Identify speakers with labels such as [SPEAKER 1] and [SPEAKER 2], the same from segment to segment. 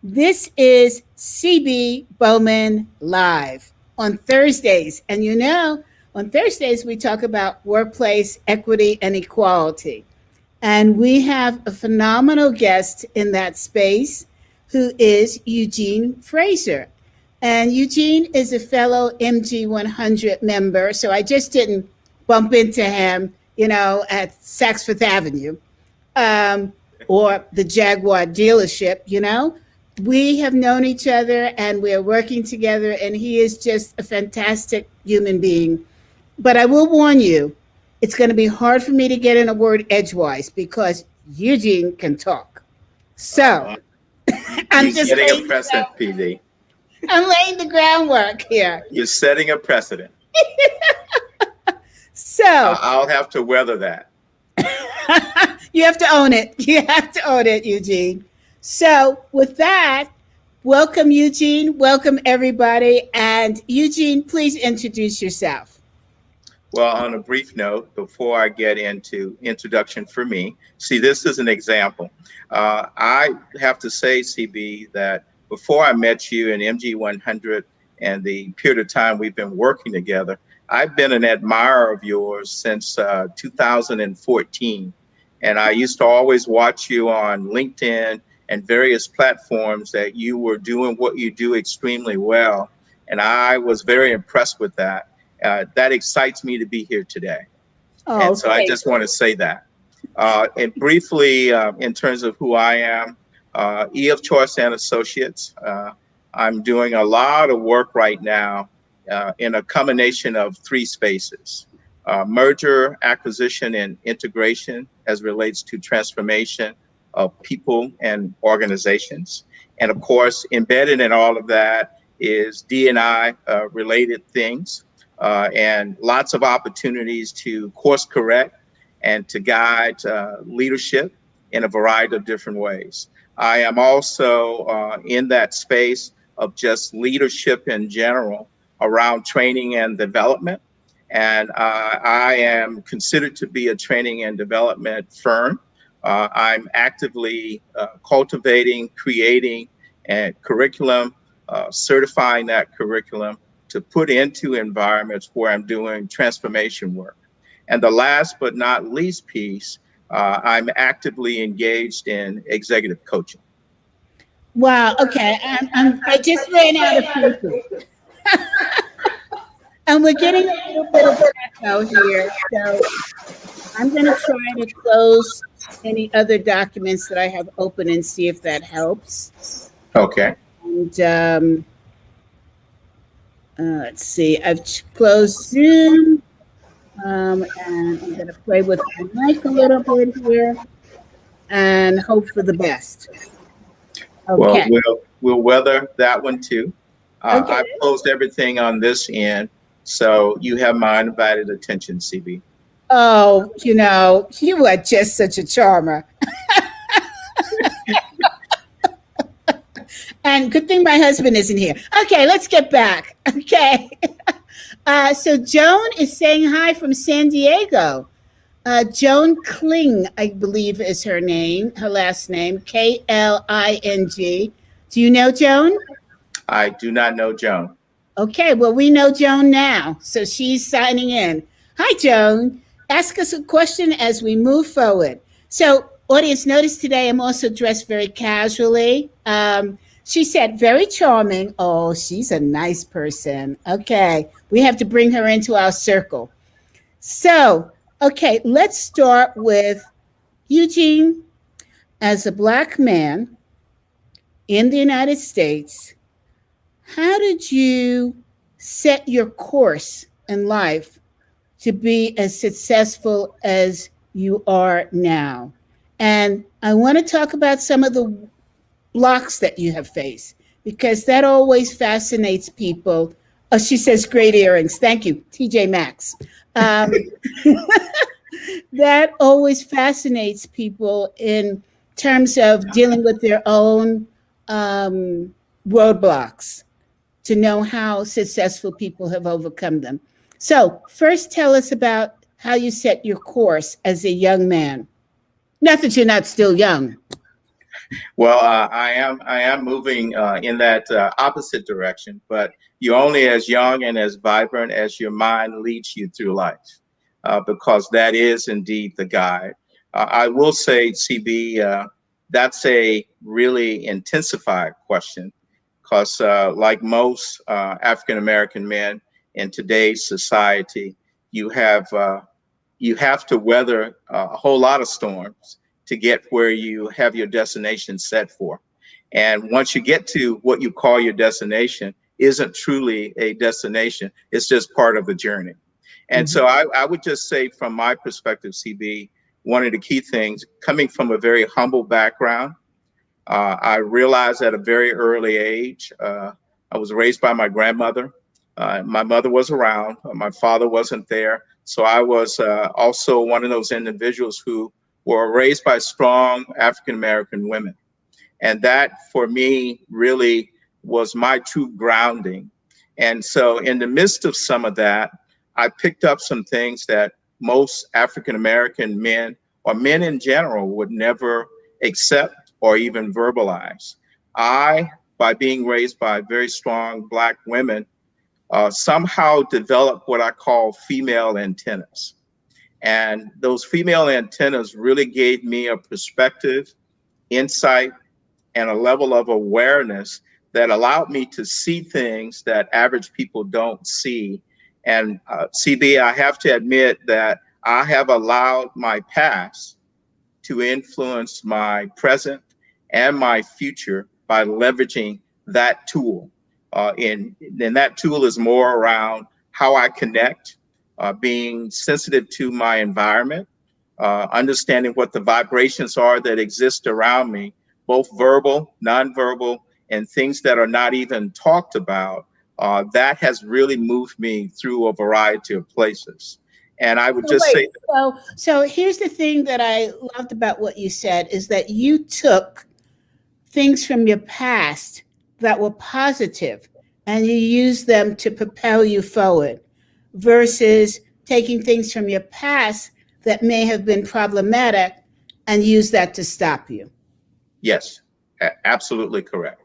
[SPEAKER 1] This is CB Bowman Live on Thursdays. And on Thursdays, we talk about workplace equity and equality. And we have a phenomenal guest in that space who is Eugene Frazier. And Eugene is a fellow MG 100 member. So I just didn't bump into him, at Saks Fifth Avenue um, or the Jaguar dealership. We have known each other and we are working together, and he is just a fantastic human being. But I will warn you, it's going to be hard for me to get in a word edgewise because Eugene can talk. So
[SPEAKER 2] Uh,
[SPEAKER 1] I'm
[SPEAKER 2] you're
[SPEAKER 1] just
[SPEAKER 2] setting a
[SPEAKER 1] laying,
[SPEAKER 2] precedent, PD.
[SPEAKER 1] I'm laying the groundwork here.
[SPEAKER 2] You're setting a precedent.
[SPEAKER 1] So
[SPEAKER 2] I'll have to weather that.
[SPEAKER 1] you have to own it. You have to own it, Eugene. So with that, welcome, Eugene. Welcome, everybody. And Eugene, please introduce yourself.
[SPEAKER 2] Well, on a brief note, before I get into introduction for me, see, this is an example. I have to say, CB, that before I met you in MG 100 and the period of time we've been working together, I've been an admirer of yours since 2014. And I used to always watch you on LinkedIn and various platforms that you were doing what you do extremely well. And I was very impressed with that. That excites me to be here today. And
[SPEAKER 1] Oh,
[SPEAKER 2] so I just want to say that. And briefly, in terms of who I am, E of Choice and Associates, I'm doing a lot of work right now in a combination of three spaces. Merger, acquisition, and integration as relates to transformation of people and organizations. And of course, embedded in all of that is D&I related things and lots of opportunities to course correct and to guide leadership in a variety of different ways. I am also in that space of just leadership in general around training and development. And I am considered to be a training and development firm. I'm actively cultivating, creating a curriculum, certifying that curriculum to put into environments where I'm doing transformation work. And the last but not least piece, I'm actively engaged in executive coaching.
[SPEAKER 1] wow. Okay. I just ran out of people. And we're getting a little bit of echo here. So I'm going to try to close any other documents that I have open and see if that helps.
[SPEAKER 2] Okay.
[SPEAKER 1] And let's see, I've closed Zoom. And I'm going to play with my mic a little bit here and hope for the best.
[SPEAKER 2] Well,
[SPEAKER 1] Okay.
[SPEAKER 2] we'll weather that one too.
[SPEAKER 1] Okay.
[SPEAKER 2] I've closed everything on this end, so you have my undivided attention, CB.
[SPEAKER 1] Oh, you are just such a charmer. And good thing my husband isn't here. Okay, let's get back. Okay. So Joan is saying hi from San Diego. Joan Kling, I believe is her name, her last name, Kling. Do you know Joan?
[SPEAKER 2] I do not know Joan.
[SPEAKER 1] Okay, well, we know Joan now. So she's signing in. Hi, Joan. Ask us a question as we move forward. So, audience, notice today I'm also dressed very casually. She said, very charming. Oh, she's a nice person. Okay, we have to bring her into our circle. So, okay, let's start with Eugene. As a Black man in the United States, how did you set your course in life to be as successful as you are now? And I want to talk about some of the blocks that you have faced because that always fascinates people. Oh, she says great earrings. Thank you, TJ Maxx. Um, that always fascinates people in terms of dealing with their own roadblocks to know how successful people have overcome them. So, first, tell us about how you set your course as a young man. Not that you're not still young.
[SPEAKER 2] Well, I am moving in that opposite direction, but you're only as young and as vibrant as your mind leads you through life, because that is indeed the guide. I will say, CB, that's a really intensified question, because like most African American men in today's society, you have you have to weather a whole lot of storms to get where you have your destination set for. And once you get to what you call your destination, isn't truly a destination, it's just part of the journey. And
[SPEAKER 1] Mhm.
[SPEAKER 2] so I would just say, from my perspective, CB, one of the key things, coming from a very humble background, I realized at a very early age, I was raised by my grandmother. My mother was around, my father wasn't there. So I was also one of those individuals who were raised by strong African American women. And that for me really was my true grounding. And so, in the midst of some of that, I picked up some things that most African American men or men in general would never accept or even verbalize. I, by being raised by very strong Black women, somehow developed what I call female antennas. And those female antennas really gave me a perspective, insight, and a level of awareness that allowed me to see things that average people don't see. And CB, I have to admit that I have allowed my past to influence my present and my future by leveraging that tool. And that tool is more around how I connect, being sensitive to my environment, understanding what the vibrations are that exist around me, both verbal, nonverbal, and things that are not even talked about. That has really moved me through a variety of places. And I would
[SPEAKER 1] So
[SPEAKER 2] just say,
[SPEAKER 1] wait, so here's the thing that I loved about what you said is that you took things from your past that were positive and you used them to propel you forward versus taking things from your past that may have been problematic and use that to stop you.
[SPEAKER 2] yes, absolutely correct.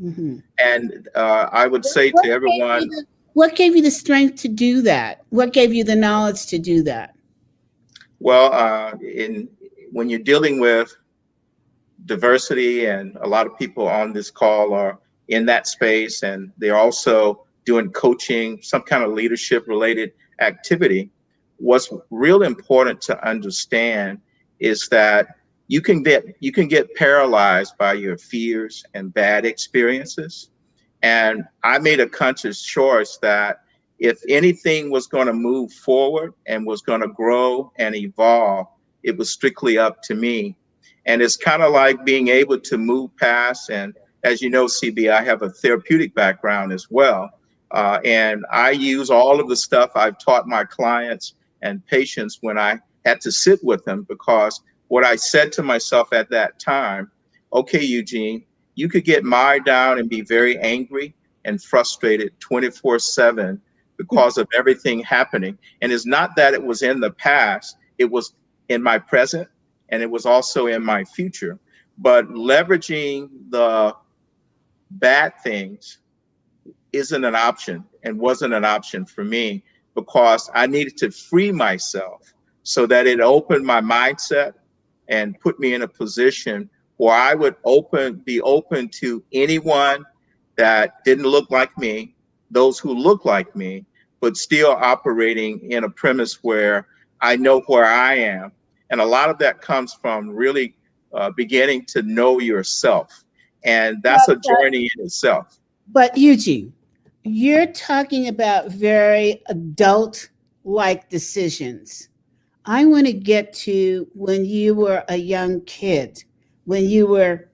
[SPEAKER 1] Mhm.
[SPEAKER 2] And I would
[SPEAKER 1] What,
[SPEAKER 2] say
[SPEAKER 1] what
[SPEAKER 2] to
[SPEAKER 1] gave you
[SPEAKER 2] everyone,
[SPEAKER 1] the what gave you the strength to do that? What gave you the knowledge to do that?
[SPEAKER 2] well, in when you're dealing with diversity, and a lot of people on this call are in that space, and they're also doing coaching, some kind of leadership related activity. What's real important to understand is that you can get paralyzed by your fears and bad experiences. And I made a conscious choice that if anything was going to move forward and was going to grow and evolve, it was strictly up to me. And it's kind of like being able to move past. And as you know, CB, I have a therapeutic background as well. And I use all of the stuff I've taught my clients and patients when I had to sit with them, because what I said to myself at that time, okay, Eugene, you could get mired down and be very angry and frustrated 24/7 because of everything happening. And it's not that it was in the past, it was in my present, and it was also in my future. But leveraging the bad things isn't an option and wasn't an option for me, because I needed to free myself so that it opened my mindset and put me in a position where I would be open to anyone that didn't look like me, those who look like me, but still operating in a premise where I know where I am. And a lot of that comes from really beginning to know yourself. And that's a
[SPEAKER 1] But,
[SPEAKER 2] journey in itself.
[SPEAKER 1] but Eugene, you're talking about very adult like decisions. I want to get to when you were a young kid, when you were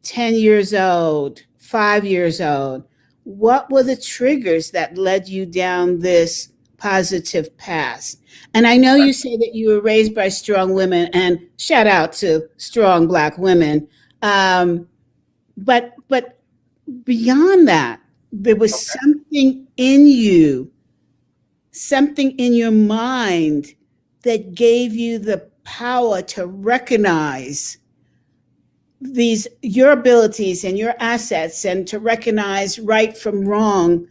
[SPEAKER 1] 10 years old, 5 years old. What were the triggers that led you down this positive path? And I know you say that you were raised by strong women, and shout out to strong Black women. Um, but beyond that, there was
[SPEAKER 2] Okay.
[SPEAKER 1] something in you, something in your mind that gave you the power to recognize these your abilities and your assets, and to recognize right from wrong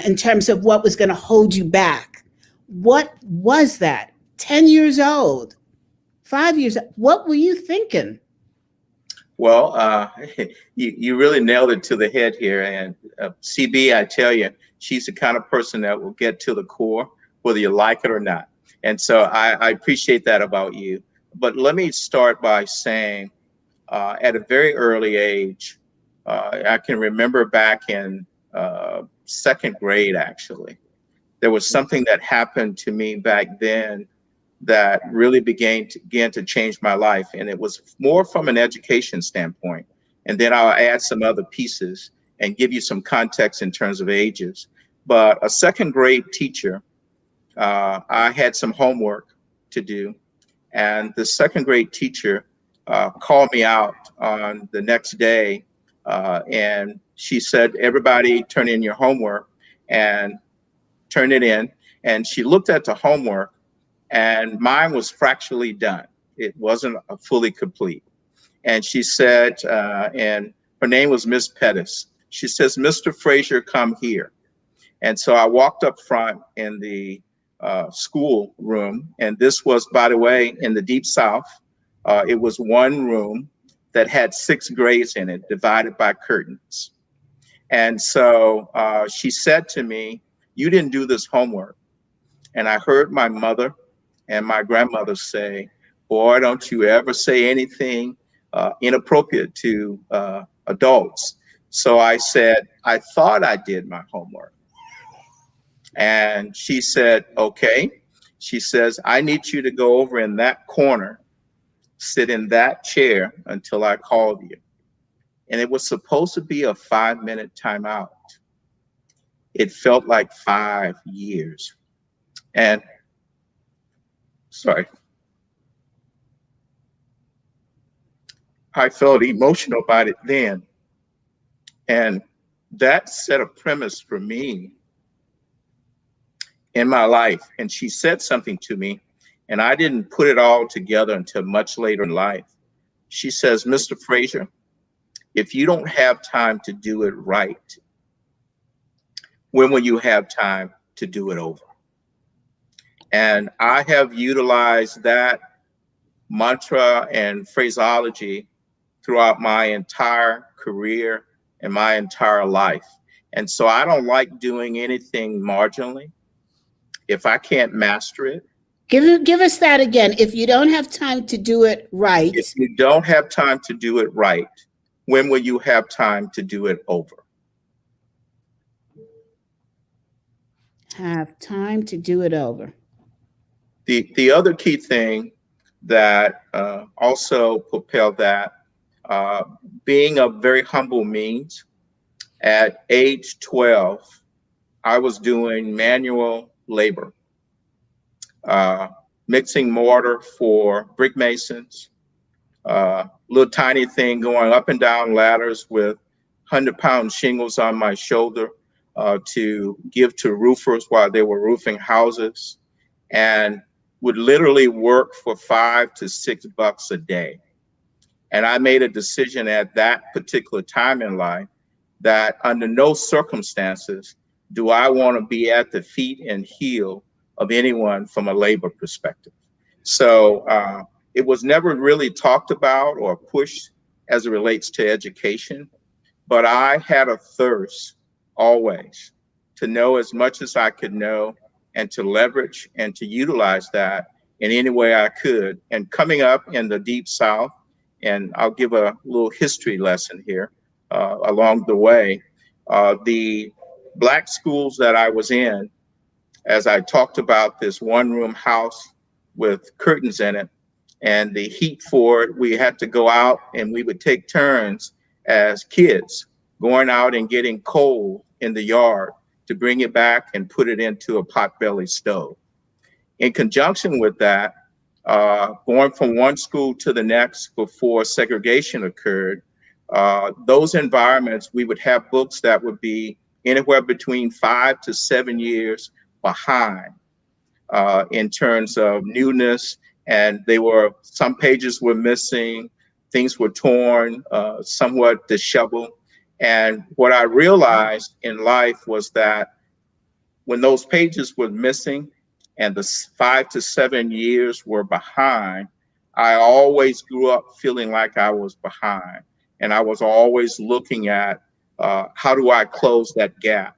[SPEAKER 1] in terms of what was going to hold you back. What was that? 10 years old, 5 years. What were you thinking?
[SPEAKER 2] Well, you really nailed it to the head here. And CB, I tell you, she's the kind of person that will get to the core, whether you like it or not. And so I appreciate that about you. But let me start by saying, at a very early age, I can remember back in second grade, actually, there was something that happened to me back then that really began to change my life. And it was more from an education standpoint. And then I'll add some other pieces and give you some context in terms of ages. But a second grade teacher, I had some homework to do. And the second grade teacher called me out on the next day. And she said, everybody turn in your homework and turn it in. And she looked at the homework, and mine was fractionally done. It wasn't fully complete. And she said, and her name was Miss Pettis. She says, Mr. Frazier, come here. And so I walked up front in the school room. And this was, by the way, in the Deep South. It was one room that had 6 grades in it, divided by curtains. And so she said to me, you didn't do this homework. And I heard my mother and my grandmother say, boy, don't you ever say anything inappropriate to adults. So I said, I thought I did my homework. And she said, okay. She says, I need you to go over in that corner, sit in that chair until I called you. And it was supposed to be a 5-minute timeout. It felt like 5 years. And sorry, I felt emotional about it then. And that set a premise for me in my life. And she said something to me, and I didn't put it all together until much later in life. She says, Mr. Frazier, if you don't have time to do it right, when will you have time to do it over? And I have utilized that mantra and phraseology throughout my entire career and my entire life. And so I don't like doing anything marginally. If I can't master it,
[SPEAKER 1] Give us that again. If you don't have time to do it right,
[SPEAKER 2] if you don't have time to do it right, when will you have time to do it over?
[SPEAKER 1] have time to do it over.
[SPEAKER 2] The other key thing that also propelled that, being of very humble means, at age 12, I was doing manual labor, mixing mortar for brick masons, little tiny thing going up and down ladders with 100-pound shingles on my shoulder to give to roofers while they were roofing houses, and would literally work for $5 to $6 a day. And I made a decision at that particular time in life that under no circumstances do I want to be at the feet and heel of anyone from a labor perspective. So it was never really talked about or pushed as it relates to education, but I had a thirst always to know as much as I could know and to leverage and to utilize that in any way I could. And coming up in the Deep South, and I'll give a little history lesson here along the way, the Black schools that I was in, as I talked about this one-room house with curtains in it, and the heat for it, we had to go out and we would take turns as kids going out and getting coal in the yard to bring it back and put it into a potbelly stove. In conjunction with that, going from one school to the next before segregation occurred, those environments, we would have books that would be anywhere between 5 to 7 years behind in terms of newness. And some pages were missing, Things were torn, somewhat disheveled. And what I realized in life was that when those pages were missing and the 5 to 7 years were behind, I always grew up feeling like I was behind. And I was always looking at how do I close that gap?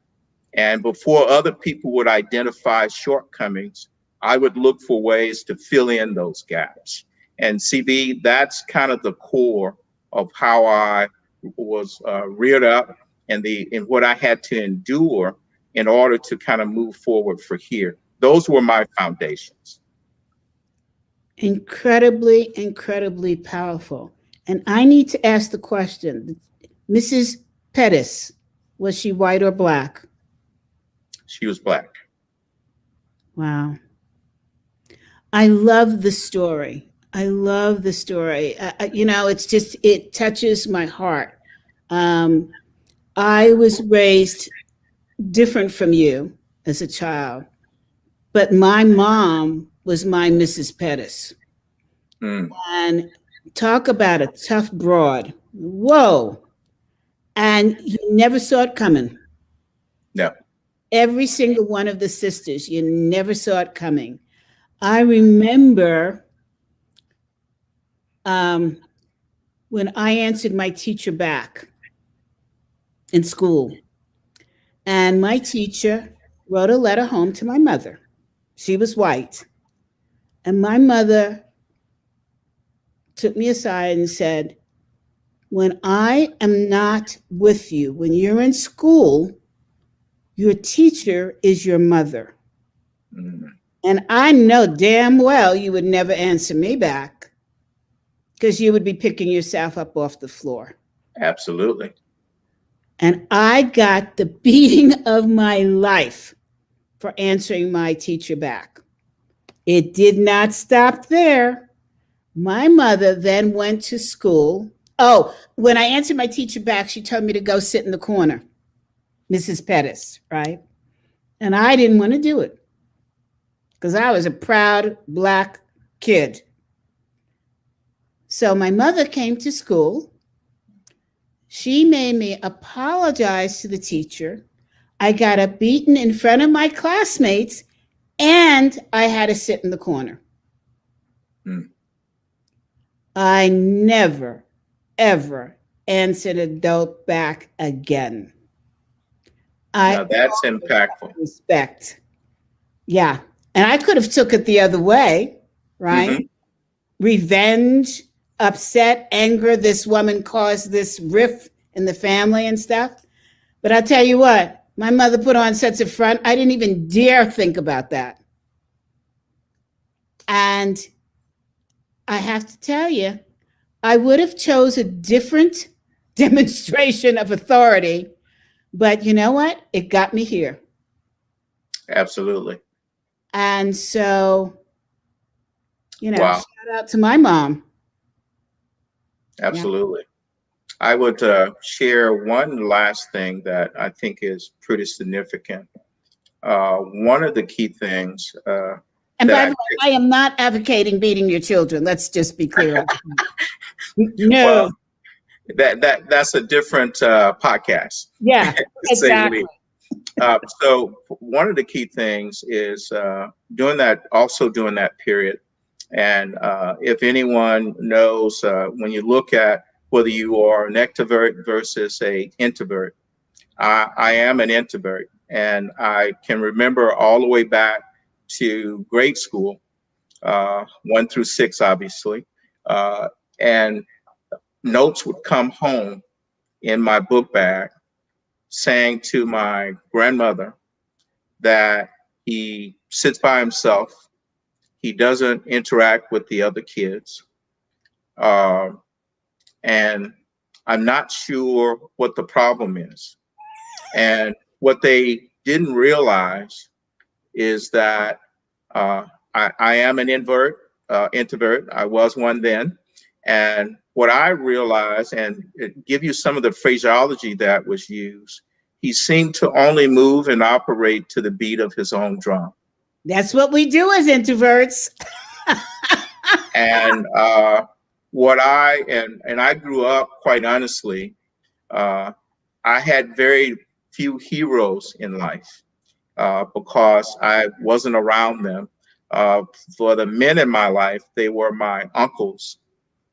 [SPEAKER 2] And before other people would identify shortcomings, I would look for ways to fill in those gaps. And CB, that's kind of the core of how I was reared up and what I had to endure in order to kind of move forward for here. Those were my foundations.
[SPEAKER 1] Incredibly, incredibly powerful. And I need to ask the question, Mrs. Pettis, was she white or black?
[SPEAKER 2] She was Black.
[SPEAKER 1] Wow. I love the story. I love the story. It's just, it touches my heart. I was raised different from you as a child, but my mom was my Mrs. Pettis.
[SPEAKER 2] Mm.
[SPEAKER 1] And talk about a tough broad. Whoa. And you never saw it coming.
[SPEAKER 2] No.
[SPEAKER 1] Every single one of the sisters, you never saw it coming. I remember when I answered my teacher back in school, and my teacher wrote a letter home to my mother. She was white. And my mother took me aside and said, when I am not with you, when you're in school, your teacher is your mother.
[SPEAKER 2] Mm.
[SPEAKER 1] And I know damn well you would never answer me back because you would be picking yourself up off the floor.
[SPEAKER 2] Absolutely.
[SPEAKER 1] And I got the beating of my life for answering my teacher back. It did not stop there. My mother then went to school. Oh, when I answered my teacher back, she told me to go sit in the corner, Mrs. Pettis, right? And I didn't want to do it because I was a proud Black kid. So my mother came to school. She made me apologize to the teacher. I got a beaten in front of my classmates, and I had to sit in the corner.
[SPEAKER 2] Mm.
[SPEAKER 1] I never, ever answered an adult back again.
[SPEAKER 2] Now that's impactful.
[SPEAKER 1] Respect. Yeah. And I could have took it the other way, right? Mm-hmm. Revenge, upset, anger. This woman caused this rift in the family and stuff. But I'll tell you what, my mother put on such a front, I didn't even dare think about that. And I have to tell you, I would have chose a different demonstration of authority, but you know what? It got me here.
[SPEAKER 2] Absolutely.
[SPEAKER 1] And so,
[SPEAKER 2] Wow.
[SPEAKER 1] Shout out to my mom.
[SPEAKER 2] Absolutely. Yeah. I would share one last thing that I think is pretty significant. One of the key things.
[SPEAKER 1] And by the way, I am not advocating beating your children. Let's just be clear. No.
[SPEAKER 2] Well, that's a different podcast.
[SPEAKER 1] Yeah, exactly.
[SPEAKER 2] So one of the key things is during that period. And if anyone knows, when you look at whether you are an extrovert versus an introvert, I am an introvert. And I can remember all the way back to grade school, 1 through 6, obviously. And notes would come home in my book bag saying to my grandmother that he sits by himself. He doesn't interact with the other kids. And I'm not sure what the problem is. And what they didn't realize is that I am an introvert. I was one then. And what I realized, and give you some of the phraseology that was used, he seemed to only move and operate to the beat of his own drum.
[SPEAKER 1] That's what we do as introverts.
[SPEAKER 2] And what and I grew up, quite honestly, uh, I had very few heroes in life because I wasn't around them. Uh, for the men in my life, they were my uncles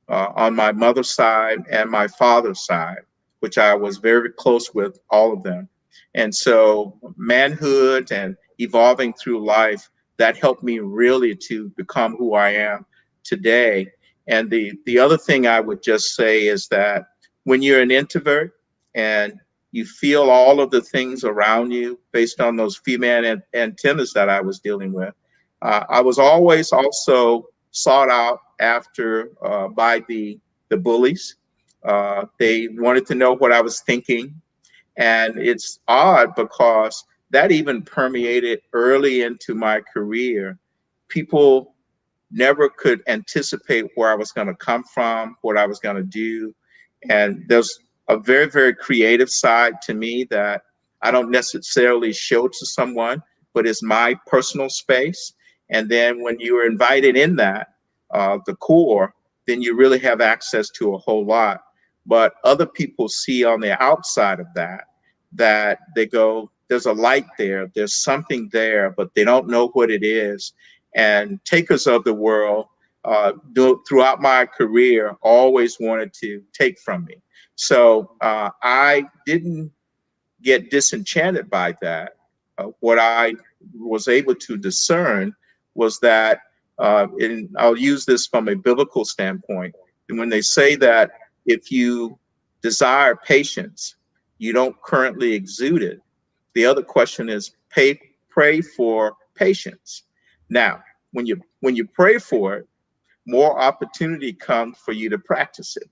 [SPEAKER 2] on my mother's side and my father's side, which I was very close with all of them. And so, manhood and evolving through life, that helped me really to become who I am today. And the other thing I would just say is that when you're an introvert and you feel all of the things around you based on those female antennas that I was dealing with, I was always also sought out after by the bullies. They wanted to know what I was thinking, and it's odd because that even permeated early into my career. People never could anticipate where I was going to come from, what I was going to do. And there's a very, very creative side to me that I don't necessarily show to someone, but it's my personal space. And then when you are invited in that, the core, then you really have access to a whole lot. But other people see on the outside of that, that they go, there's a light there, there's something there, but they don't know what it is. And takers of the world throughout my career always wanted to take from me. So I didn't get disenchanted by that. What I was able to discern was that, and I'll use this from a biblical standpoint, and when they say that if you desire patience, you don't currently exude it. The other question is pray for patience. Now, when you pray for it, more opportunity comes for you to practice it.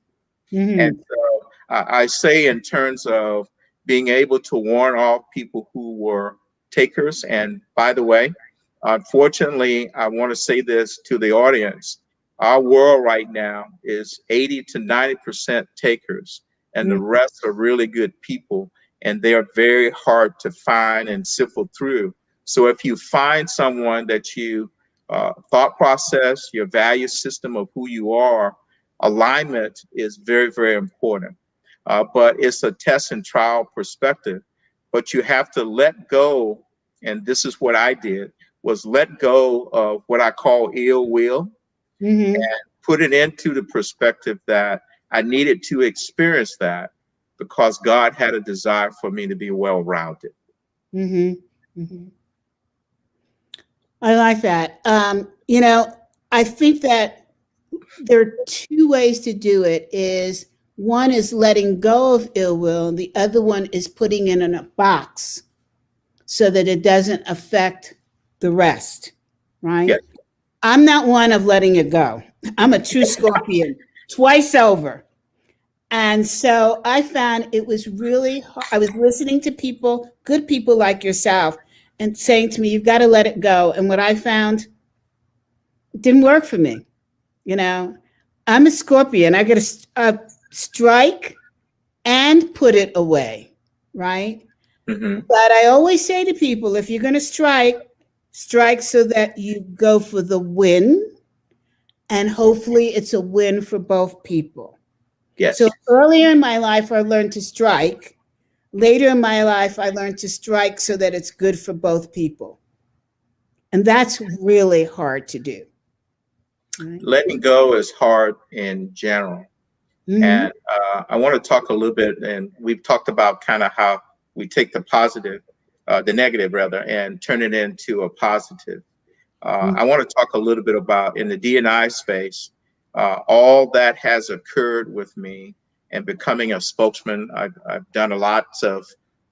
[SPEAKER 2] And
[SPEAKER 1] Hmm.
[SPEAKER 2] so I say, in terms of being able to warn off people who were takers. And by the way, unfortunately, I want to say this to the audience. Our world right now is 80 to 90% takers, and the rest are really good people. And they are very hard to find and sift through. So if you find someone that you thought process, your value system of who you are, alignment is very, very important. But it's a test and trial perspective. But you have to let go, and this is what I did, was let go of what I call ill will
[SPEAKER 1] Hmm.
[SPEAKER 2] and put it into the perspective that I needed to experience that because God had a desire for me to be well rounded.
[SPEAKER 1] Hmm. Hmm. I like that. I think that there are two ways to do it. Is one is letting go of ill will, and the other one is putting it in a box so that it doesn't affect the rest. Right?
[SPEAKER 2] Yes.
[SPEAKER 1] I'm not one of letting it go. I'm a true Scorpion, twice over. And so I found it was really hard. I was listening to people, good people like yourself, and saying to me, you've got to let it go. And what I found didn't work for me. You know, I'm a Scorpion. I got to strike and put it away, right?
[SPEAKER 2] Hmm.
[SPEAKER 1] But I always say to people, if you're going to strike, strike so that you go for the win, and hopefully it's a win for both people. So
[SPEAKER 2] Yes.
[SPEAKER 1] earlier in my life, I learned to strike. Later in my life, I learned to strike so that it's good for both people. And that's really hard to do. Right?
[SPEAKER 2] Letting go is hard in general.
[SPEAKER 1] Mm-hmm.
[SPEAKER 2] And I want to talk a little bit, and we've talked about kind of how we take the negative rather, and turn it into a positive. I want to talk a little bit about in the D&I space, all that has occurred with me and becoming a spokesman. I've done a lot of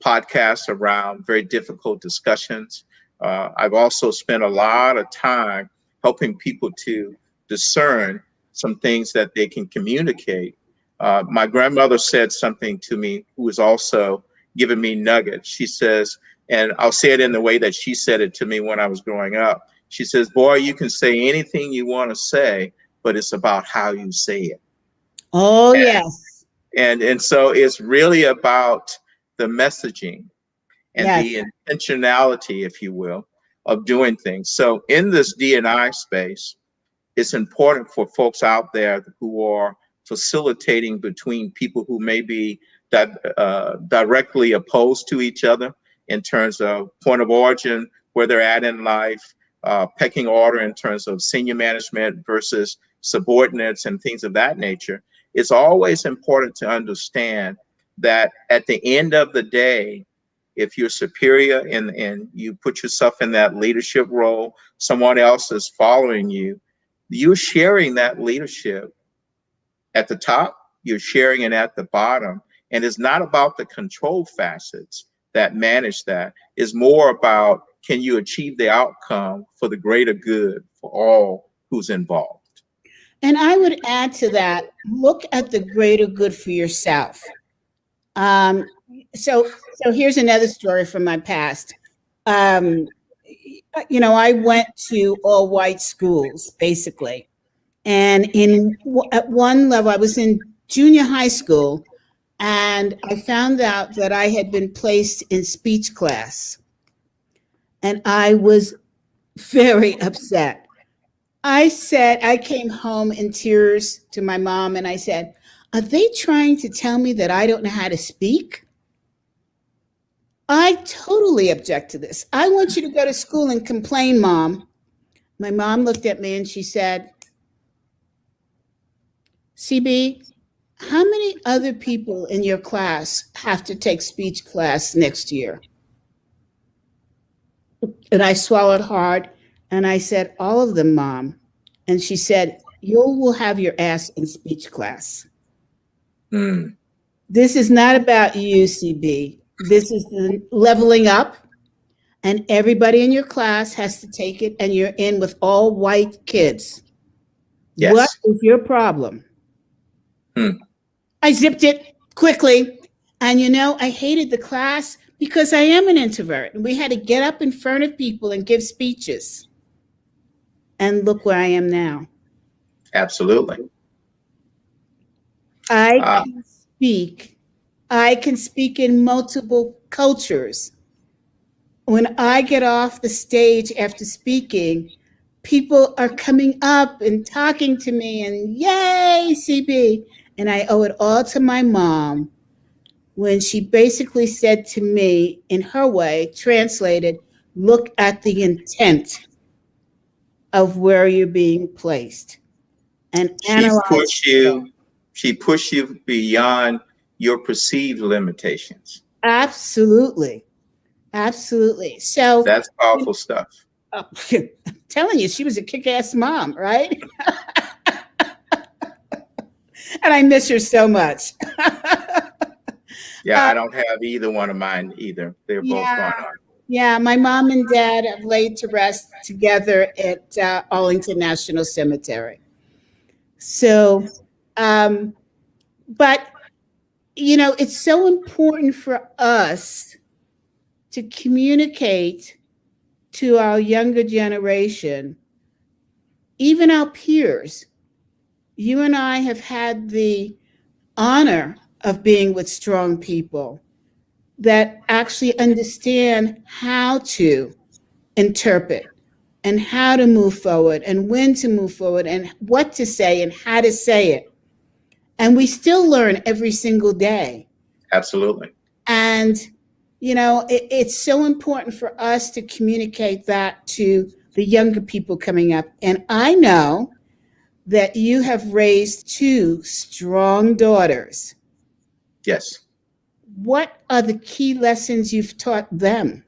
[SPEAKER 2] podcasts around very difficult discussions. I've also spent a lot of time helping people to discern some things that they can communicate. My grandmother said something to me who was also giving me nuggets. She says, and I'll say it in the way that she said it to me when I was growing up. She says, boy, you can say anything you want to say, but it's about how you say it.
[SPEAKER 1] Oh, yes.
[SPEAKER 2] And so it's really about the messaging and
[SPEAKER 1] Yes.
[SPEAKER 2] the intentionality, if you will, of doing things. So in this D&I space, it's important for folks out there who are facilitating between people who may be directly opposed to each other in terms of point of origin, where they're at in life, pecking order in terms of senior management versus subordinates and things of that nature. It's always important to understand that at the end of the day, if you're superior and you put yourself in that leadership role, someone else is following you, you're sharing that leadership at the top, you're sharing it at the bottom. And it's not about the control facets that manage that. It's more about, can you achieve the outcome for the greater good for all who's involved?
[SPEAKER 1] And I would add to that, look at the greater good for yourself. Um, so here's another story from my past. Um, I went to all white schools basically, and at one level, I was in junior high school, and I found out that I had been placed in speech class, and I was very upset. I came home in tears to my mom, and I said, "Are they trying to tell me that I don't know how to speak? I totally object to this. I want you to go to school and complain, Mom." My mom looked at me and she said, "CB, how many other people in your class have to take speech class next year?" And I swallowed hard and I said, "All of them, Mom." And she said, "You will have your ass in speech class.
[SPEAKER 2] Mm.
[SPEAKER 1] This is not about you, CB. This is the leveling up, and everybody in your class has to take it, and you're in with all white kids. What
[SPEAKER 2] Yes.
[SPEAKER 1] is your problem?"
[SPEAKER 2] Mm.
[SPEAKER 1] I zipped it quickly. And I hated the class because I am an introvert. And we had to get up in front of people and give speeches. And look where I am now.
[SPEAKER 2] Absolutely.
[SPEAKER 1] I
[SPEAKER 2] Uh,
[SPEAKER 1] can speak. I can speak in multiple cultures. When I get off the stage after speaking, people are coming up and talking to me and yay, CB. And I owe it all to my mom when she basically said to me in her way, translated, look at the intent of where you're being placed and
[SPEAKER 2] she
[SPEAKER 1] analyze.
[SPEAKER 2] pushed you, she pushed you beyond your perceived limitations.
[SPEAKER 1] Absolutely. Absolutely. So,
[SPEAKER 2] That's powerful stuff.
[SPEAKER 1] I'm telling you, she was a kick ass mom, right? And I miss her so much.
[SPEAKER 2] Yeah,
[SPEAKER 1] uh,
[SPEAKER 2] I don't have either one of mine either. They're both
[SPEAKER 1] yeah.
[SPEAKER 2] gone on.
[SPEAKER 1] Yeah. My mom and dad have laid to rest together at Arlington National Cemetery. So, um, but, it's so important for us to communicate to our younger generation, even our peers. You and I have had the honor of being with strong people that actually understand how to interpret and how to move forward and when to move forward and what to say and how to say it. And we still learn every single day.
[SPEAKER 2] Absolutely.
[SPEAKER 1] And, it's so important for us to communicate that to the younger people coming up. And I know that you have raised two strong daughters.
[SPEAKER 2] Yes.
[SPEAKER 1] What are the key lessons you've taught them?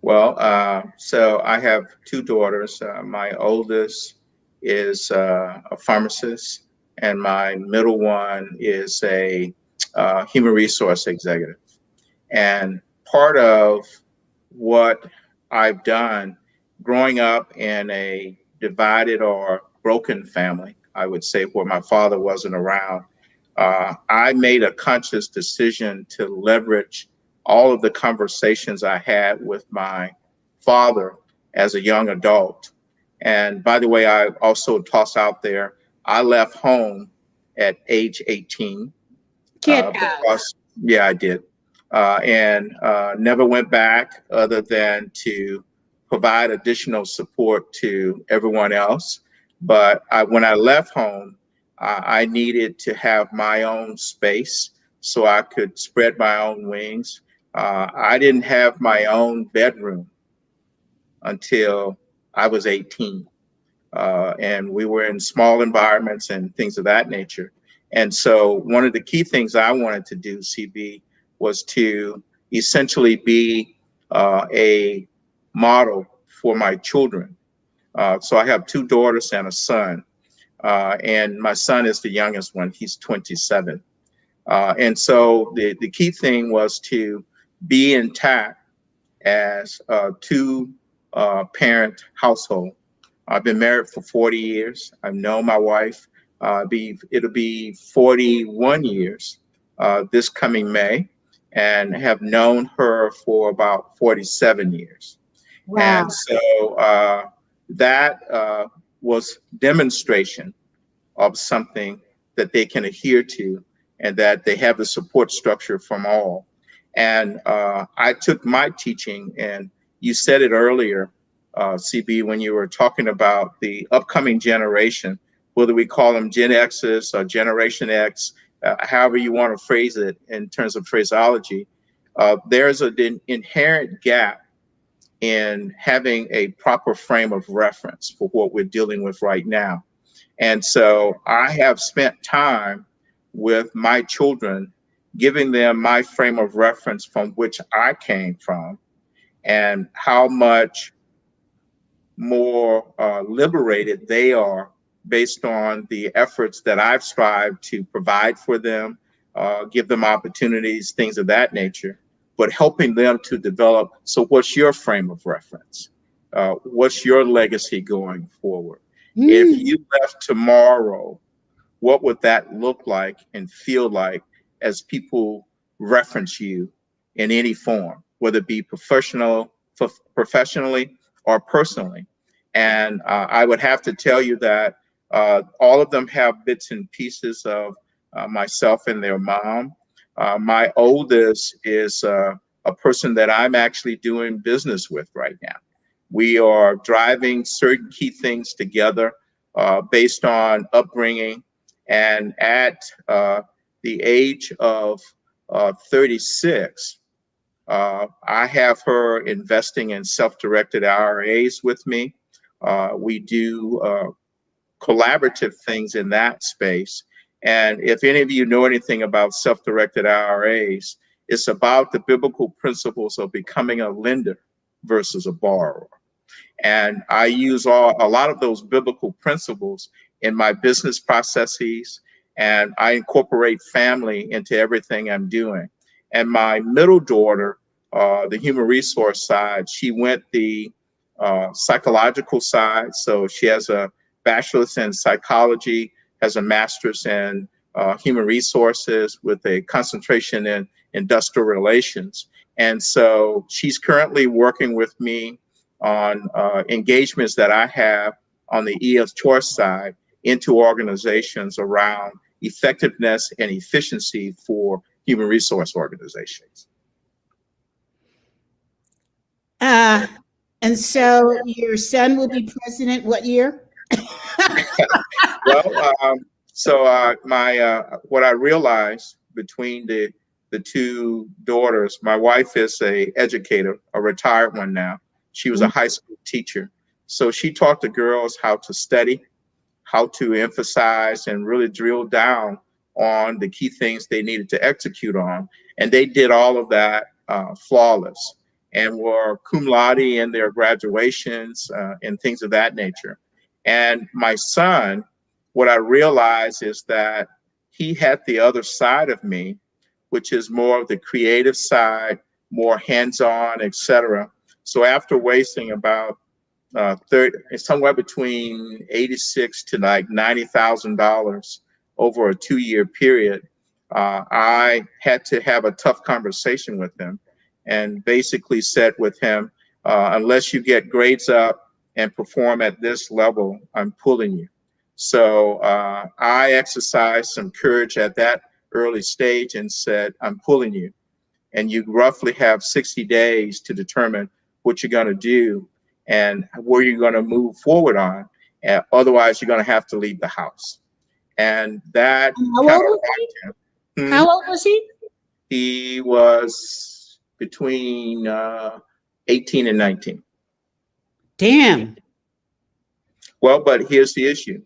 [SPEAKER 2] Well, so I have two daughters. My oldest is a pharmacist, and my middle one is a human resource executive. And part of what I've done growing up in a divided or broken family, I would say, where my father wasn't around, I made a conscious decision to leverage all of the conversations I had with my father as a young adult. And by the way, I also toss out there, I left home at age 18
[SPEAKER 1] Get out.
[SPEAKER 2] because, yeah, I did. And never went back other than to provide additional support to everyone else. But when I left home, I needed to have my own space so I could spread my own wings. I didn't have my own bedroom until I was 18. And we were in small environments and things of that nature. And so, one of the key things I wanted to do, CB, was to essentially be a model for my children. So, I have two daughters and a son, and my son is the youngest one. He's 27. And so, the key thing was to be intact as a two parent household. I've been married for 40 years. I've known my wife. It'll be 41 years this coming May, and have known her for about 47 years. And
[SPEAKER 1] Wow.
[SPEAKER 2] so that was demonstration of something that they can adhere to, and that they have the support structure from all. And I took my teaching, and you said it earlier, CB, when you were talking about the upcoming generation, whether we call them Gen X's or Generation X, however you want to phrase it in terms of phraseology, there's an inherent gap in having a proper frame of reference for what we're dealing with right now. And so I have spent time with my children, giving them my frame of reference from which I came from, and how much more liberated they are based on the efforts that I've strived to provide for them, give them opportunities, things of that nature, but helping them to develop. So, what's your frame of reference? What's your legacy going forward? If
[SPEAKER 1] Mm.
[SPEAKER 2] you left tomorrow, what would that look like and feel like as people reference you in any form, whether it be professionally or personally? And I would have to tell you that all of them have bits and pieces of myself and their mom. My oldest is a person that I'm actually doing business with right now. We are driving certain key things together based on upbringing. And at the age of 36, I have her investing in self directed IRAs with me. We do collaborative things in that space. And if any of you know anything about self directed IRAs, it's about the biblical principles of becoming a lender versus a borrower. And I use a lot of those biblical principles in my business processes, and I incorporate family into everything I'm doing. And my middle daughter, the human resource side, she went the psychological side. So she has a bachelor's in psychology, has a master's in human resources with a concentration in industrial relations. And so she's currently working with me on engagements that I have on the EF choice side into organizations around effectiveness and efficiency for human resource organizations.
[SPEAKER 1] Uh, and so your son will be president what year?
[SPEAKER 2] Well, so my what I realized between the two daughters, my wife is a educator, a retired one now. She was a high school teacher, so she taught the girls how to study, how to emphasize and really drill down on the key things they needed to execute on. And they did all of that flawless, and were cum laude in their graduations and things of that nature. And my son, what I realized is that he had the other side of me, which is more of the creative side, more hands-on, etc. So after wasting about 30, it's somewhere between 86 to like $90,000 over a 2 year period. I had to have a tough conversation with him, and basically said with him, unless you get grades up and perform at this level, I'm pulling you. So I exercised some courage at that early stage and said, I'm pulling you. And you roughly have 60 days to determine what you're going to do and where you're going to move forward on. Otherwise, you're going to have to leave the house. And that
[SPEAKER 1] And how
[SPEAKER 2] kind
[SPEAKER 1] old
[SPEAKER 2] of
[SPEAKER 1] was
[SPEAKER 2] rocked him.
[SPEAKER 1] he? How old was he?
[SPEAKER 2] He was between 18 and 19.
[SPEAKER 1] Damn.
[SPEAKER 2] Well, but here's the issue.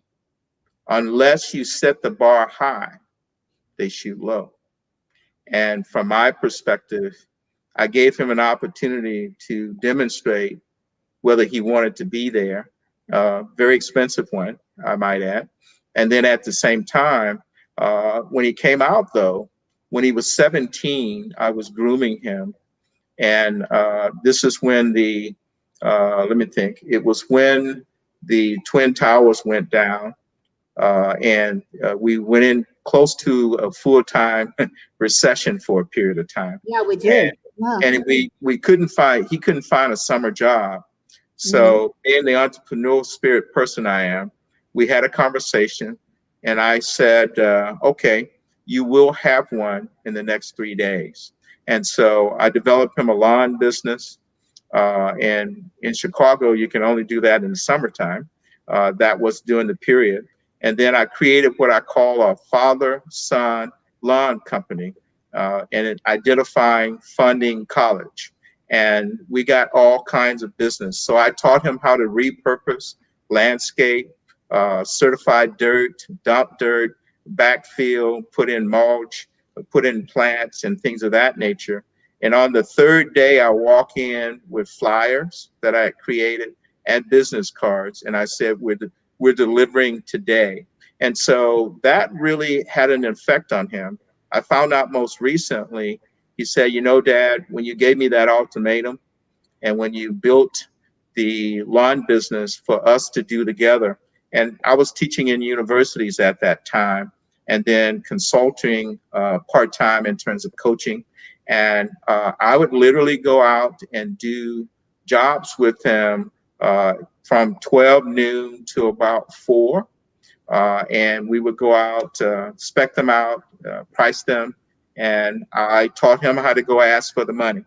[SPEAKER 2] Unless you set the bar high, they shoot low. And from my perspective, I gave him an opportunity to demonstrate whether he wanted to be there. Very expensive one, I might add. And then at the same time, when he came out, though, when he was 17, I was grooming him. And this is when let me think, it was when the Twin Towers went down. And we went in close to a full-time recession for a period of time.
[SPEAKER 1] Yeah, we did. Yeah.
[SPEAKER 2] And he couldn't find a summer job.
[SPEAKER 1] Mhm.
[SPEAKER 2] So being the entrepreneurial spirit person I am, we had a conversation and I said, okay, you will have one in the next 3 days. And so I developed him a lawn business. And in Chicago, you can only do that in the summertime. That was during the period. And then I created what I call a father-son lawn company, and identifying funding college. And we got all kinds of business. So I taught him how to repurpose landscape, certified dirt, dump dirt, backfill, put in mulch, put in plants and things of that nature. And on the third day, I walk in with flyers that I had created and business cards. And I said, we're delivering today. And so that really had an effect on him. I found out most recently, he said, you know, Dad, when you gave me that ultimatum and when you built the lawn business for us to do together, and I was teaching in universities at that time and then consulting part-time in terms of coaching. And I would literally go out and do jobs with him from 12 noon to about 4. And we would go out, spec them out, price them. And I taught him how to go ask for the money.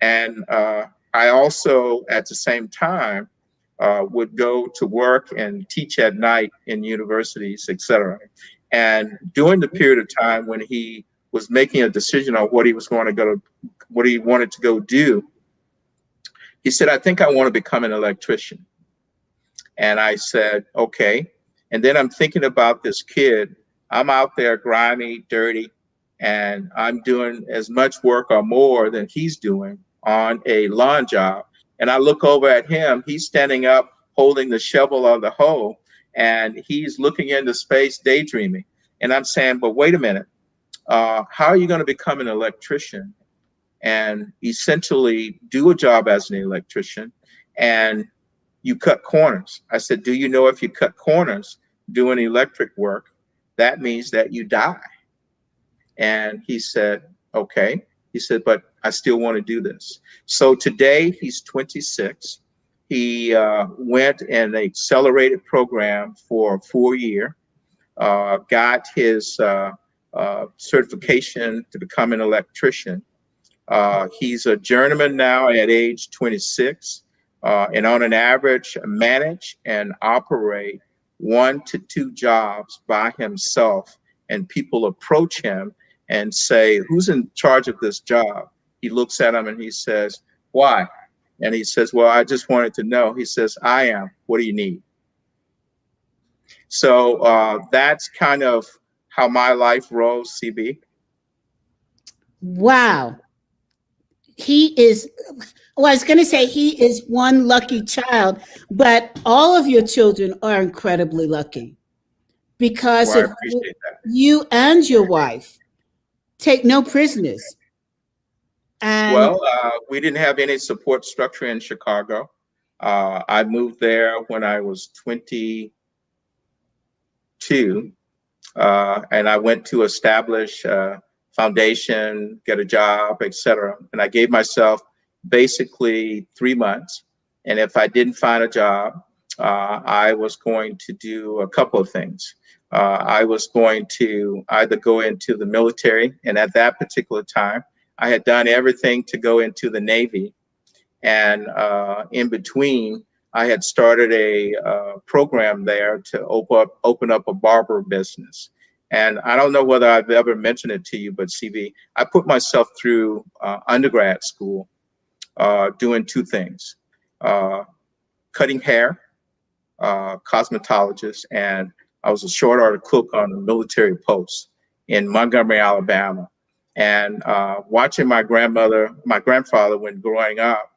[SPEAKER 2] And I also, at the same time, would go to work and teach at night in universities, et cetera. And during the period of time when he was making a decision on what he was going to go, what he wanted to go do, he said, I think I want to become an electrician. And I said, okay. And then I'm thinking about this kid. I'm out there grimy, dirty, and I'm doing as much work or more than he's doing on a lawn job. And I look over at him, he's standing up holding the shovel or the hoe, and he's looking into space, daydreaming. And I'm saying, but wait a minute, how are you going to become an electrician and essentially do a job as an electrician and you cut corners? I said, do you know if you cut corners doing electric work, that means that you die? And he said, okay. He said, but I still want to do this. So today he's 26. He went in an accelerated program for a 4 year, got his certification to become an electrician. He's a journeyman now at age 26, and on an average, manage and operate 1 to 2 jobs by himself. And people approach him and say, who's in charge of this job? He looks at them and he says, why? And he says, well, I just wanted to know. He says, I am. What do you need? So that's kind of how my life rolls, CB.
[SPEAKER 1] Wow. He is, well, I was going to say he is one lucky child, but all of your children are incredibly lucky because
[SPEAKER 2] Well, I
[SPEAKER 1] of
[SPEAKER 2] appreciate that.
[SPEAKER 1] you and your wife take no prisoners. And
[SPEAKER 2] Well, we didn't have any support structure in Chicago. I moved there when I was 22, and I went to establish a foundation, get a job, etc. And I gave myself basically 3 months. And if I didn't find a job, I was going to do a couple of things. I was going to either go into the military, and at that particular time, I had done everything to go into the Navy. And in between, I had started a program there to open up a barber business. And I don't know whether I've ever mentioned it to you, but CV, I put myself through undergrad school doing two things: uh, cutting hair, cosmetologist, and I was a short order cook on a military post in Montgomery, Alabama. And watching my grandfather, when growing up,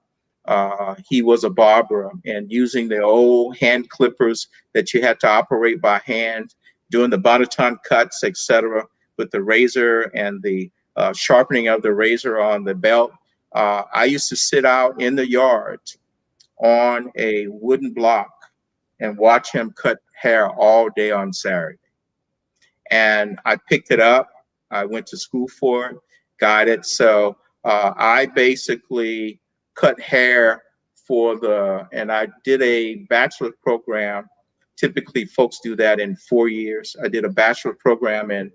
[SPEAKER 2] he was a barber, and using the old hand clippers that you had to operate by hand, doing the bonneton cuts, etc., with the razor and the sharpening of the razor on the belt. I used to sit out in the yard on a wooden block and watch him cut hair all day on Saturday. And I picked it up. I went to school for it, got it. So I basically cut hair and I did a bachelor program. Typically, folks do that in 4 years. I did a bachelor program in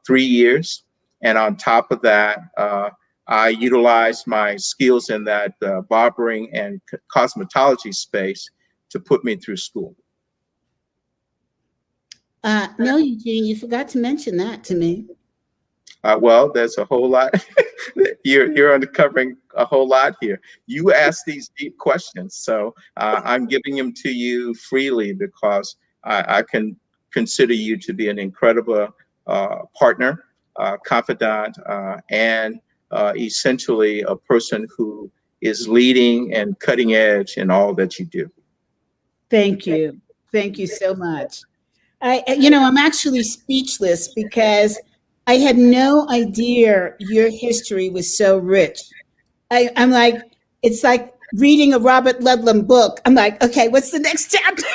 [SPEAKER 2] 3 years. And on top of that, I utilized my skills in that barbering and cosmetology space to put me through school.
[SPEAKER 1] No, Eugene, you forgot to mention that to me.
[SPEAKER 2] Well, there's a whole lot. You're uncovering a whole lot here. You ask these deep questions, so I'm giving them to you freely because I can consider you to be an incredible partner, confidant, and essentially a person who is leading and cutting edge in all that you do.
[SPEAKER 1] Thank you. Thank you so much. I'm actually speechless because I had no idea your history was so rich. I'm like, it's like reading a Robert Ludlum book. I'm like, okay, what's the next chapter?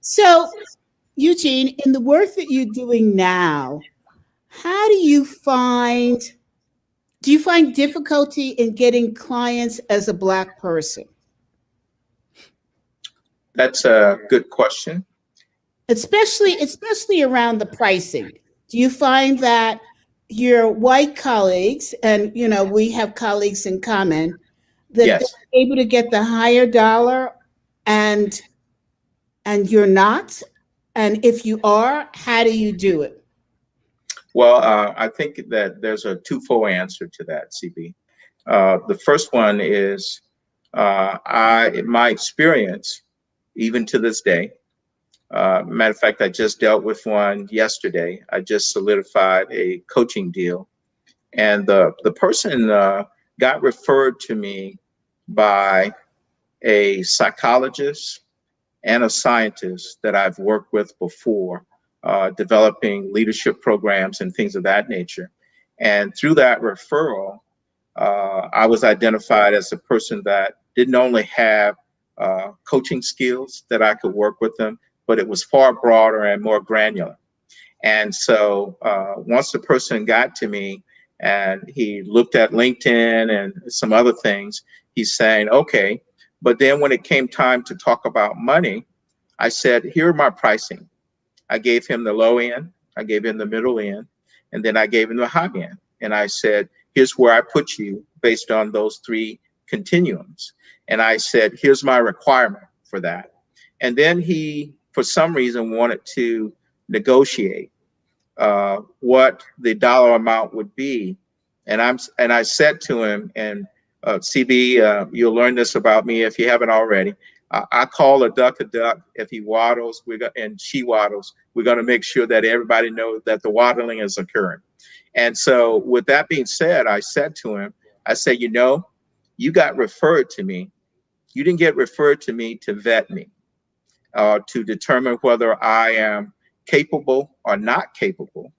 [SPEAKER 1] So, Eugene, in the work that you're doing now, how do you find difficulty in getting clients as a Black person?
[SPEAKER 2] That's a good question.
[SPEAKER 1] Especially around the pricing. Do you find that your white colleagues, and we have colleagues in common, that
[SPEAKER 2] Yes.
[SPEAKER 1] they're able to get the higher dollar, and you're not? And if you are, how do you do it?
[SPEAKER 2] Well, I think that there's a twofold answer to that, CB. The first one is my experience, even to this day. Matter of fact, I just dealt with one yesterday. I just solidified a coaching deal, and the person got referred to me by a psychologist and a scientist that I've worked with before, developing leadership programs and things of that nature. And through that referral, I was identified as a person that didn't only have coaching skills that I could work with them, but it was far broader and more granular. And so once the person got to me and he looked at LinkedIn and some other things, he's saying, okay, but then when it came time to talk about money, I said, here are my pricing. I gave him the low end, I gave him the middle end, and then I gave him the high end. And I said, here's where I put you based on those three continuums. And I said, here's my requirement for that. And then he, for some reason, wanted to negotiate what the dollar amount would be. And I said to him, and CB, you'll learn this about me if you haven't already. I call a duck a duck. If he waddles, and she waddles, we're going to make sure that everybody knows that the waddling is occurring. And so, with that being said, I said to him, I said, you got referred to me. You didn't get referred to me to vet me, to determine whether I am capable or not capable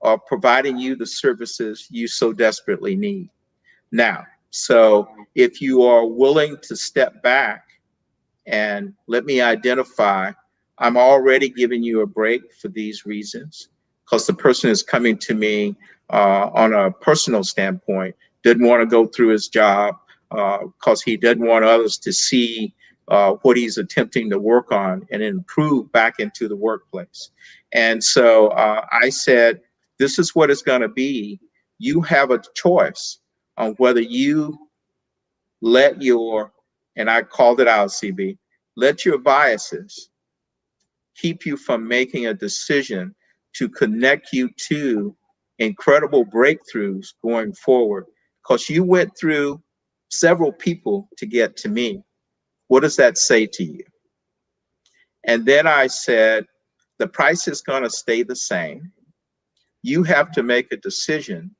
[SPEAKER 2] of providing you the services you so desperately need. Now, so if you are willing to step back and let me identify, I'm already giving you a break for these reasons, because the person is coming to me on a personal standpoint, didn't want to go through his job because he didn't want others to see what he's attempting to work on and improve back into the workplace. And so I said, this is what it's going to be. You have a choice on whether you let your, and I called it out, CB, let your biases keep you from making a decision to connect you to incredible breakthroughs going forward. Because you went through several people to get to me. What does that say to you? And then I said, the price is going to stay the same. You have to make a decision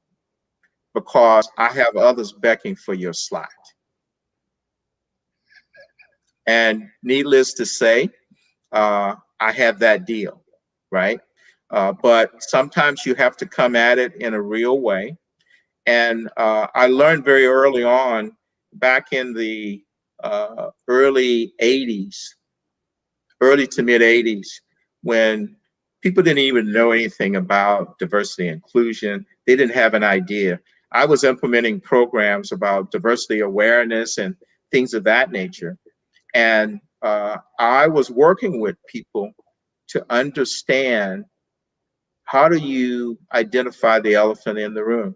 [SPEAKER 2] because I have others begging for your slot. And needless to say, I have that deal, right? But sometimes you have to come at it in a real way. And I learned very early on, back in the early 80s, early to mid 80s, when people didn't even know anything about diversity and inclusion. They didn't have an idea. I was implementing programs about diversity awareness and things of that nature. And I was working with people to understand, how do you identify the elephant in the room?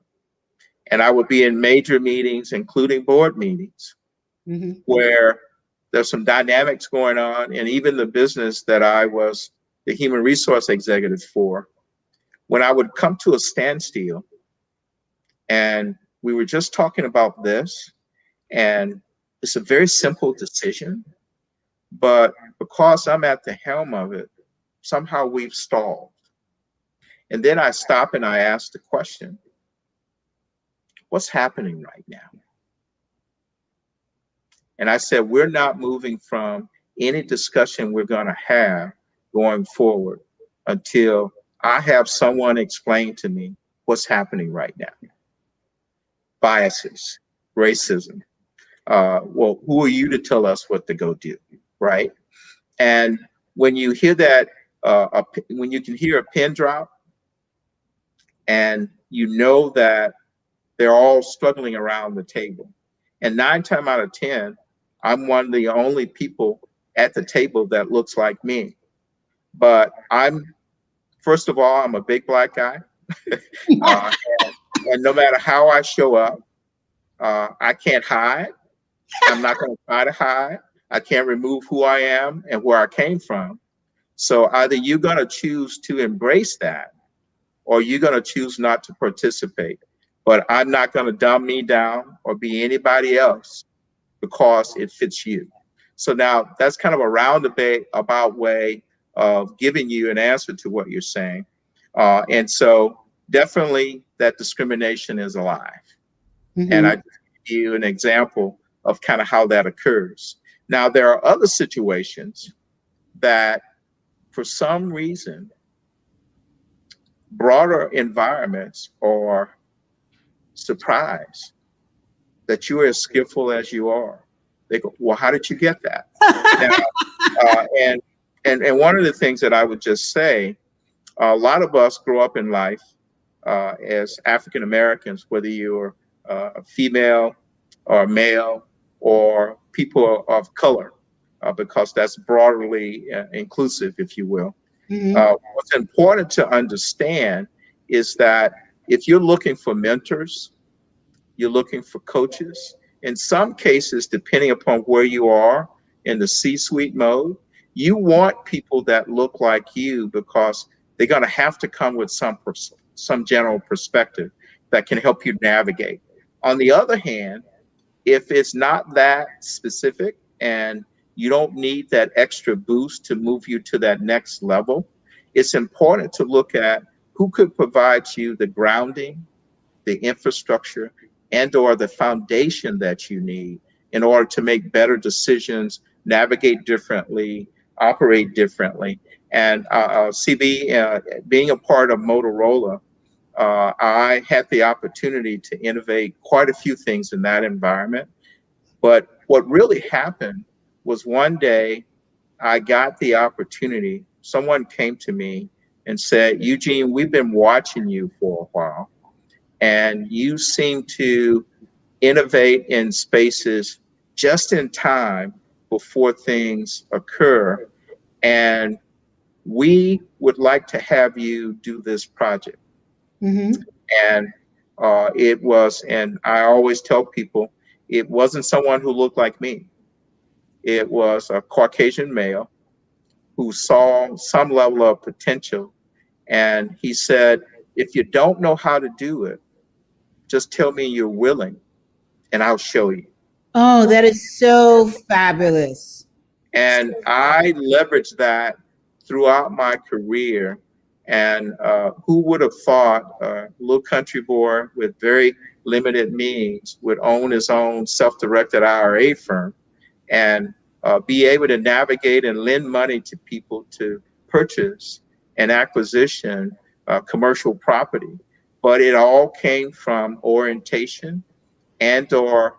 [SPEAKER 2] And I would be in major meetings, including board meetings,
[SPEAKER 1] Mm-hmm.
[SPEAKER 2] where there's some dynamics going on. And even the business that I was the human resource executive for, when I would come to a standstill and we were just talking about this, and it's a very simple decision, but because I'm at the helm of it, somehow we've stalled. And then I stop and I ask the question, what's happening right now? And I said, we're not moving from any discussion we're going to have going forward until I have someone explain to me what's happening right now. Biases, racism. Well, who are you to tell us what to go do, right? And when you hear that, when you can hear a pin drop and you know that they're all struggling around the table. And 9 times out of 10, I'm one of the only people at the table that looks like me. But first of all, I'm a big black guy. uh, and no matter how I show up, I can't hide. I'm not going to try to hide. I can't remove who I am and where I came from. So either you're going to choose to embrace that, or you're going to choose not to participate. But I'm not going to dumb me down or be anybody else because it fits you. So now that's kind of a roundabout way of giving you an answer to what you're saying. And so definitely that discrimination is alive. And I
[SPEAKER 1] Mm-hmm.
[SPEAKER 2] just give you an example of kind of how that occurs. Now, there are other situations that for some reason, broader environments are surprised that you are as skillful as you are. They go, well, how did you get that? Now, uh, and and one of the things that I would just say, a lot of us grow up in life as African Americans, whether you're female or male or people of color, because that's broadly inclusive, if you will.
[SPEAKER 1] Mm-hmm.
[SPEAKER 2] What's important to understand is that if you're looking for mentors, you're looking for coaches. In some cases, depending upon where you are in the C-suite mode, you want people that look like you because they're going to have to come with some general perspective that can help you navigate. On the other hand, if it's not that specific and you don't need that extra boost to move you to that next level, it's important to look at who could provide you the grounding, the infrastructure, and or the foundation that you need in order to make better decisions, navigate differently, operate differently. And CB, being a part of Motorola, I had the opportunity to innovate quite a few things in that environment. But what really happened was one day I got the opportunity, someone came to me and said, Eugene, we've been watching you for a while and you seem to innovate in spaces just in time before things occur. And we would like to have you do this project.
[SPEAKER 1] Mm-hmm.
[SPEAKER 2] And and I always tell people, It wasn't someone who looked like me. It was a Caucasian male who saw some level of potential. And he said, if you don't know how to do it, just tell me you're willing and I'll show you.
[SPEAKER 1] Oh, that is so fabulous.
[SPEAKER 2] And I leveraged that throughout my career. And who would have thought a little country boy with very limited means would own his own self directed IRA firm and be able to navigate and lend money to people to purchase and acquisition commercial property. But it all came from orientation and or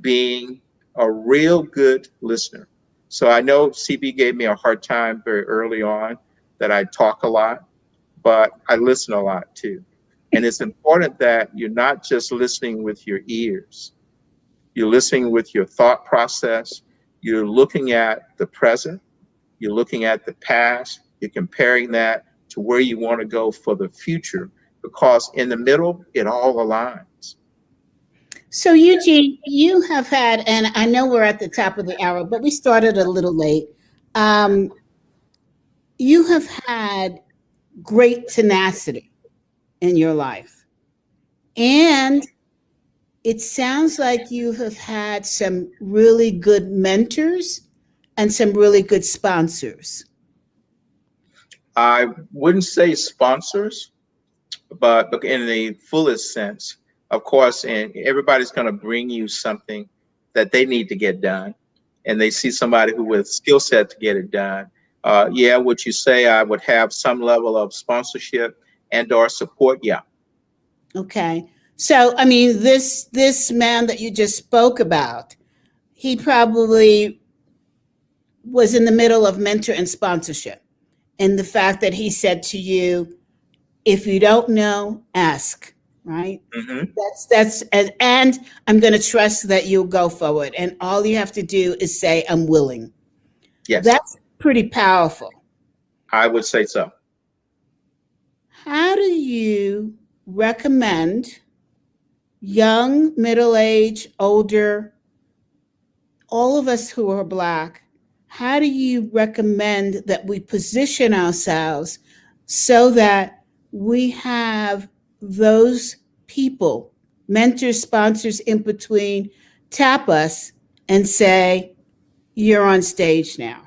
[SPEAKER 2] being a real good listener. So I know CB gave me a hard time very early on that I talk a lot, but I listen a lot too. And it's important that you're not just listening with your ears, you're listening with your thought process, you're looking at the present, you're looking at the past, you're comparing that to where you want to go for the future, because in the middle, it all aligns.
[SPEAKER 1] So, Eugene, you have had, and I know we're at the top of the hour, but we started a little late. Um, you have had great tenacity in your life. And it sounds like you have had some really good mentors and some really good sponsors.
[SPEAKER 2] I wouldn't say sponsors, but in the fullest sense, of course, and everybody's going to bring you something that they need to get done, and they see somebody who with skill set to get it done. Yeah, would you say I would have some level of sponsorship and or support? Yeah.
[SPEAKER 1] Okay. So, I mean, this man that you just spoke about, he probably was in the middle of mentor and sponsorship. And the fact that he said to you, if you don't know, ask, right?
[SPEAKER 2] Hmm.
[SPEAKER 1] And I'm going to trust that you'll go forward. And all you have to do is say, I'm willing.
[SPEAKER 2] Yes,
[SPEAKER 1] That's pretty powerful.
[SPEAKER 2] I would say so.
[SPEAKER 1] How do you recommend young, middle age, older, all of us who are Black, how do you recommend that we position ourselves so that we have those people, mentors, sponsors in between, tap us and say, you're on stage now.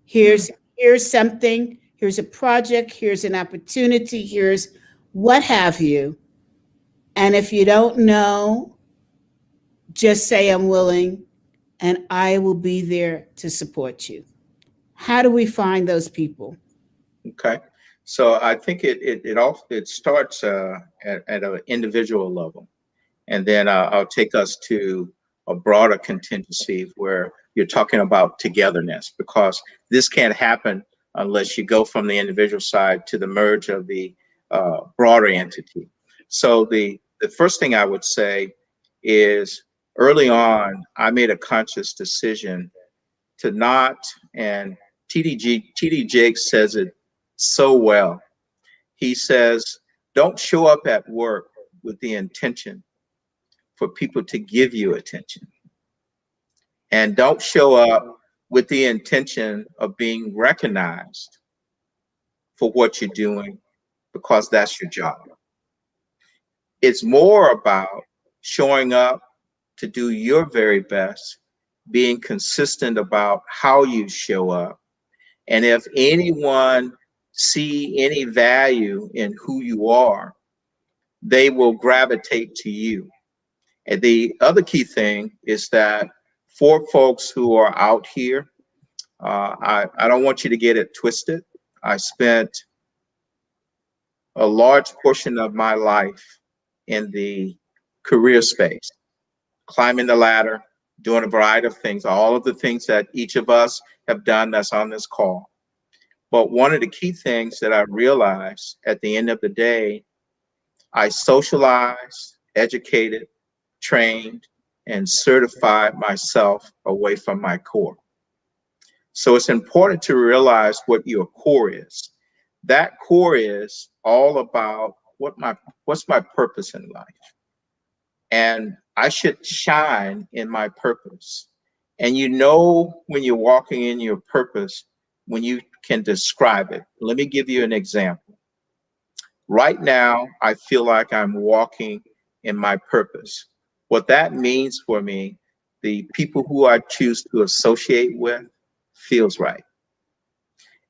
[SPEAKER 2] Mm.
[SPEAKER 1] Here's something, here's a project, here's an opportunity, here's what have you. And if you don't know, just say I'm willing and I will be there to support you. How do we find those people?
[SPEAKER 2] Okay. So I think it starts at an individual level. And then I'll take us to a broader contingency where you're talking about togetherness, because this can't happen unless you go from the individual side to the merge of the broader entity. So the first thing I would say is early on, I made a conscious decision to not, and TD Jakes says it so well. He says, don't show up at work with the intention for people to give you attention. And don't show up with the intention of being recognized for what you're doing because that's your job. It's more about showing up to do your very best, being consistent about how you show up. And if anyone see any value in who you are, they will gravitate to you. And the other key thing is that for folks who are out here, I don't want you to get it twisted. I spent a large portion of my life in the career space, climbing the ladder, doing a variety of things, all of the things that each of us have done that's on this call. But one of the key things that I realized at the end of the day, I socialized, educated, trained, and certified myself away from my core. So it's important to realize what your core is. That core is all about what's my purpose in life. And I should shine in my purpose. And you know when you're walking in your purpose, when you can describe it. Let me give you an example. Right now, I feel like I'm walking in my purpose. What that means for me, the people who I choose to associate with feels right.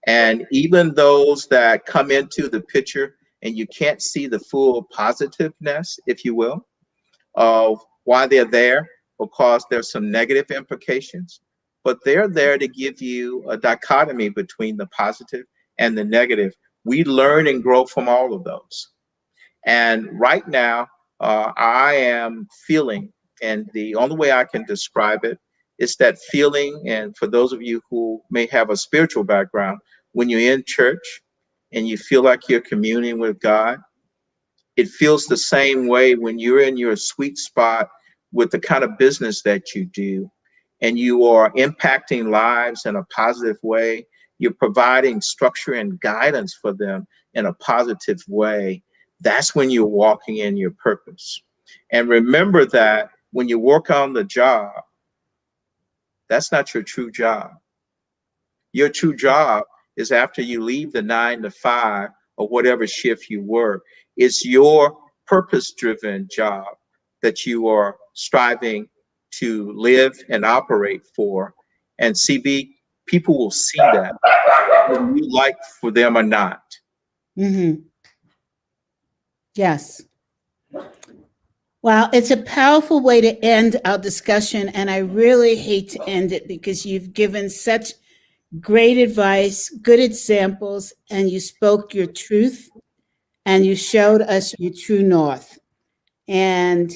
[SPEAKER 2] And even those that come into the picture and you can't see the full positiveness, if you will, of why they're there, because there's some negative implications, but they're there to give you a dichotomy between the positive and the negative. We learn and grow from all of those. And right now, I am feeling, and the only way I can describe it is that feeling. And for those of you who may have a spiritual background, when you're in church and you feel like you're communing with God, it feels the same way when you're in your sweet spot with the kind of business that you do and you are impacting lives in a positive way. You're providing structure and guidance for them in a positive way. That's when you're walking in your purpose. And remember that when you work on the job, that's not your true job. Your true job is after you leave the 9 to 5 or whatever shift you work. It's your purpose driven job that you are striving to live and operate for. And CB, people will see that whether you like for them or not.
[SPEAKER 1] Mm-hmm. Yes. Well, it's a powerful way to end our discussion. And I really hate to end it because you've given such great advice, good examples, and you spoke your truth and you showed us your true north. And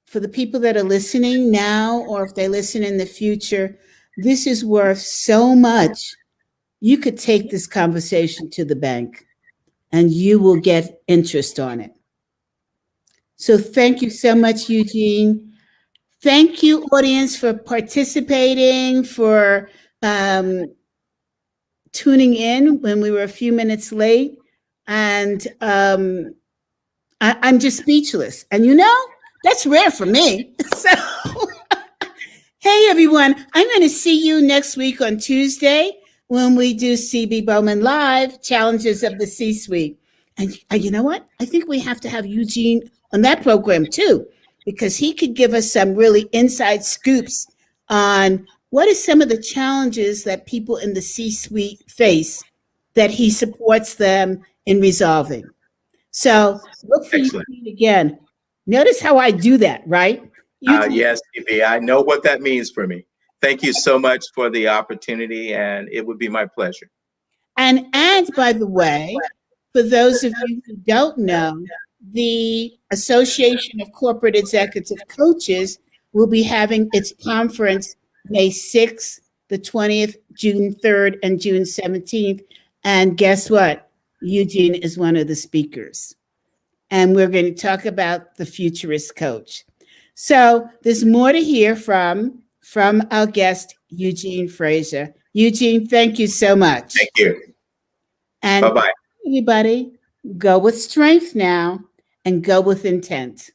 [SPEAKER 1] for the people that are listening now, or if they listen in the future, this is worth so much. You could take this conversation to the bank and you will get interest on it. So thank you so much, Eugene. Thank you, audience, for participating, for tuning in when we were a few minutes late. And I'm just speechless. And that's rare for me. So, hey, everyone, I'm going to see you next week on Tuesday when we do CB Bowman Live, Challenges of the C-Suite. And you know what? I think we have to have Eugene on that program too, because he could give us some really inside scoops on what are some of the challenges that people in the C-suite face that he supports them in resolving. So look for Eugene again. Notice how I do that, right?
[SPEAKER 2] Yes, CB, I know what that means for me. Thank you so much for the opportunity, and it would be my pleasure.
[SPEAKER 1] And by the way, for those of you who don't know, the Association of Corporate Executive Coaches will be having its conference May 6th, the 20th, June 3rd, and June 17th. And guess what? Eugene is one of the speakers. And we're going to talk about the futurist coach. So there's more to hear from our guest, Eugene Frazier. Eugene, thank you so much.
[SPEAKER 2] Thank you.
[SPEAKER 1] And bye-bye. Everybody, go with strength now and go with intent.